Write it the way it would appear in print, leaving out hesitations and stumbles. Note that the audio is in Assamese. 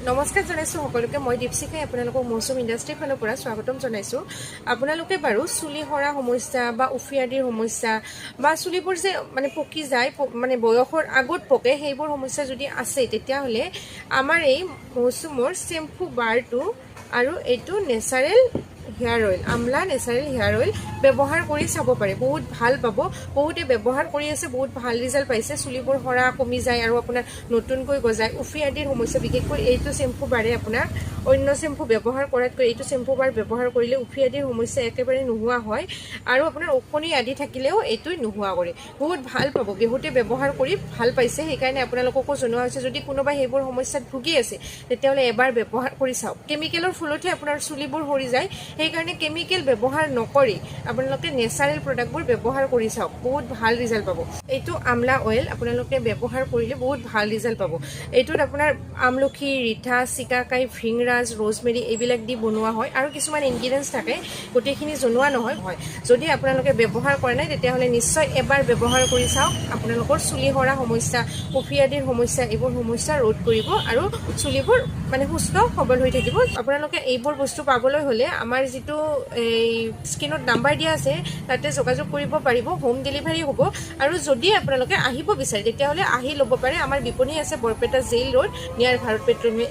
নমস্কাৰ জনাইছোঁ সকলোকে। মই দীপশিখাই আপোনালোকক মৌচুম ইণ্ডাষ্ট্ৰীৰ ফালৰ পৰা স্বাগতম জনাইছোঁ। আপোনালোকে বাৰু চুলি সৰা সমস্যা বা উফি আদিৰ সমস্যা বা চুলিবোৰ যে পকি যায়, বয়সৰ আগত পকে, সেইবোৰ সমস্যা যদি আছে তেতিয়াহ'লে আমাৰ এই মৌচুমৰ শ্বেম্পু বাৰটো আৰু এইটো নেচাৰেল হেয়াৰ অইল, আমলা নেচাৰেল হেয়াৰ অইল ব্যৱহাৰ কৰি চাব পাৰে। বহুত ভাল পাব। বহুতে ব্যৱহাৰ কৰি আছে, বহুত ভাল ৰিজাল্ট পাইছে। চুলিবোৰ সৰা কমি যায় আৰু আপোনাৰ নতুনকৈ গজায়। উফি আদিৰ সমস্যা বিশেষকৈ এইটো শ্বেম্পু বাৰে আপোনাৰ অন্য শ্বেম্পু ব্যৱহাৰ কৰাতকৈ এইটো শ্বেম্পু বাৰ ব্যৱহাৰ কৰিলে উফি আদিৰ সমস্যা একেবাৰে নোহোৱা হয় আৰু আপোনাৰ ওকণি আদি থাকিলেও এইটোৱে নোহোৱা কৰে। বহুত ভাল পাব। বহুতে ব্যৱহাৰ কৰি ভাল পাইছে, সেইকাৰণে আপোনালোককো জনোৱা হৈছে। যদি কোনোবাই সেইবোৰ সমস্যাত ভুগি আছে তেতিয়াহ'লে এবাৰ ব্যৱহাৰ কৰি চাওক। কেমিকেলৰ ফলতহে আপোনাৰ চুলিবোৰ সৰি যায়, সেইকাৰণে কেমিকেল ব্যৱহাৰ নকৰি আপোনালোকে নেচাৰেল প্ৰডাক্টবোৰ ব্যৱহাৰ কৰি চাওক। বহুত ভাল ৰিজাল্ট পাব। এইটো আমলা অইল আপোনালোকে ব্যৱহাৰ কৰিলে বহুত ভাল ৰিজাল্ট পাব। এইটোত আপোনাৰ আমলখি, ৰিঠা, চিকাকাই, ভৃংৰাজ, ৰ'জমেৰী এইবিলাক দি বনোৱা হয় আৰু কিছুমান ইনগ্ৰিডিয়েণ্টছ থাকে, গোটেইখিনি জনোৱা নহয়। যদি আপোনালোকে ব্যৱহাৰ কৰা নাই তেতিয়াহ'লে নিশ্চয় এবাৰ ব্যৱহাৰ কৰি চাওক। আপোনালোকৰ চুলি সৰা সমস্যা, উফি আদিৰ সমস্যা, এইবোৰ সমস্যা ৰোধ কৰিব আৰু চুলিবোৰ সুস্থ সবল হৈ থাকিব। আপোনালোকে এইবোৰ বস্তু পাবলৈ হ'লে আমাৰ যিটো এই স্ক্ৰীনত নাম্বাৰ দিয়া আছে তাতে যোগাযোগ কৰিব পাৰিব। হোম ডেলিভাৰী হ'ব। আৰু যদি আপোনালোকে আহিব বিচাৰে তেতিয়াহ'লে আহি ল'ব পাৰে। আমাৰ বিপণী আছে বৰপেটা জেইল ৰোড নিয়াৰ ভাৰত পেট্ৰলিয়াম